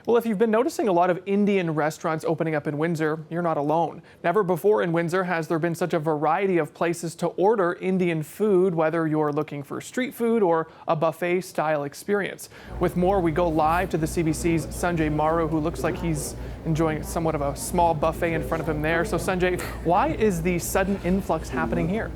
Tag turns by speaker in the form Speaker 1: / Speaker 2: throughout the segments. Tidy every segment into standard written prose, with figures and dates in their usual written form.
Speaker 1: Well, if you've been noticing a lot of Indian restaurants opening up in Windsor, you're not alone. Never before in Windsor has there been such a variety of places to order Indian food, whether you're looking for street food or a buffet style experience. With more, we go live to the CBC's Sanjay Maru, who looks like he's enjoying somewhat of a small buffet in front of him there. So Sanjay, why is the sudden influx happening here?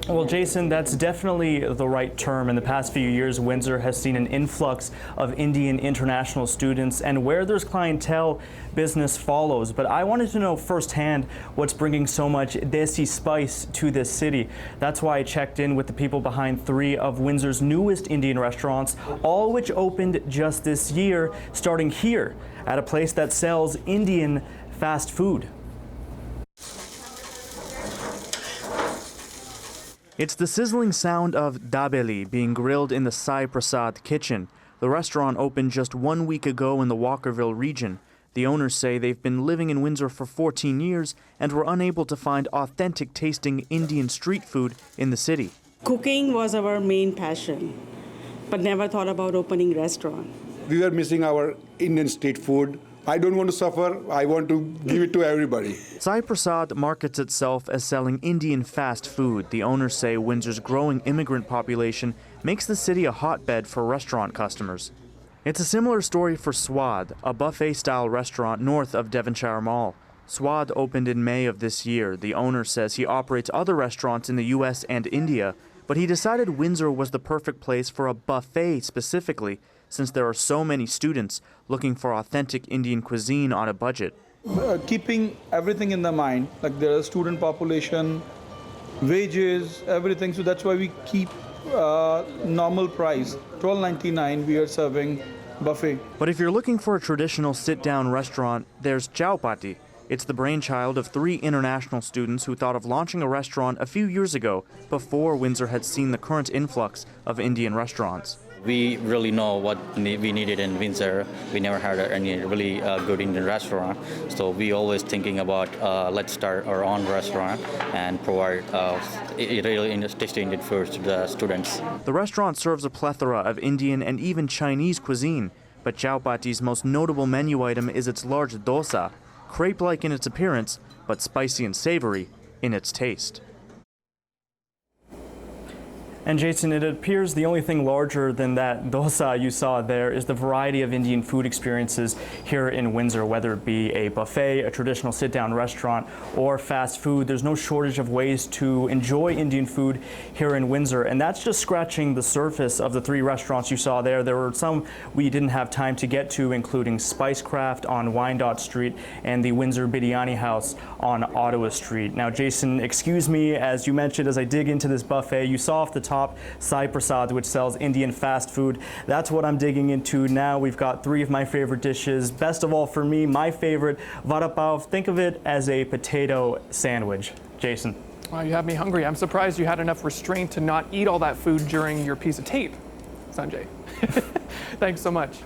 Speaker 2: Well, Jason, that's definitely the right term. In the past few years, Windsor has seen an influx of Indian international students, and where there's clientele, business follows. But I wanted to know firsthand what's bringing so much Desi spice to this city. That's why I checked in with the people behind 3 of Windsor's newest Indian restaurants, all which opened just this year, starting here at a place that sells Indian fast food. It's the sizzling sound of dabeli being grilled in the Sai Prasad kitchen. The restaurant opened just 1 week ago in the Walkerville region. The owners say they've been living in Windsor for 14 years and were unable to find authentic tasting Indian street food in the city.
Speaker 3: Cooking was our main passion, but never thought about opening a restaurant.
Speaker 4: We were missing our Indian street food. I don't want to suffer. I want to give it to everybody.
Speaker 2: Sai Prasad markets itself as selling Indian fast food. The owners say Windsor's growing immigrant population makes the city a hotbed for restaurant customers. It's a similar story for Swad, a buffet-style restaurant north of Devonshire Mall. Swad opened in May of this year. The owner says he operates other restaurants in the U.S. and India, but he decided Windsor was the perfect place for a buffet specifically, since there are so many students looking for authentic Indian cuisine on a budget.
Speaker 5: Keeping everything in the mind, like there is student population, wages, everything, so that's why we keep normal price. $12.99 we are serving buffet.
Speaker 2: But if you're looking for a traditional sit-down restaurant, there's Chowpatty. It's the brainchild of 3 international students who thought of launching a restaurant a few years ago, before Windsor had seen the current influx of Indian restaurants.
Speaker 6: We really know what we needed in Windsor. We never had any really good Indian restaurant. So we always thinking about let's start our own restaurant and provide really tasty Indian food to the students.
Speaker 2: The restaurant serves a plethora of Indian and even Chinese cuisine, but Chowpatty's most notable menu item is its large dosa, crepe-like in its appearance, but spicy and savory in its taste. And Jason, it appears the only thing larger than that dosa you saw there is the variety of Indian food experiences here in Windsor, whether it be a buffet, a traditional sit-down restaurant, or fast food. There's no shortage of ways to enjoy Indian food here in Windsor, and that's just scratching the surface of the 3 restaurants you saw there. There were some we didn't have time to get to, including Spicecraft on Wyandotte Street and the Windsor Biryani House on Ottawa Street. Now, Jason, excuse me, as you mentioned, as I dig into this buffet, you saw off the top Sai Prasad, which sells Indian fast food. That's what I'm digging into now. We've got 3 of my favorite dishes. Best of all for me, my favorite, vada pav. Think of it as a potato sandwich. Jason.
Speaker 1: Wow, you have me hungry. I'm surprised you had enough restraint to not eat all that food during your piece of tape, Sanjay. Thanks so much.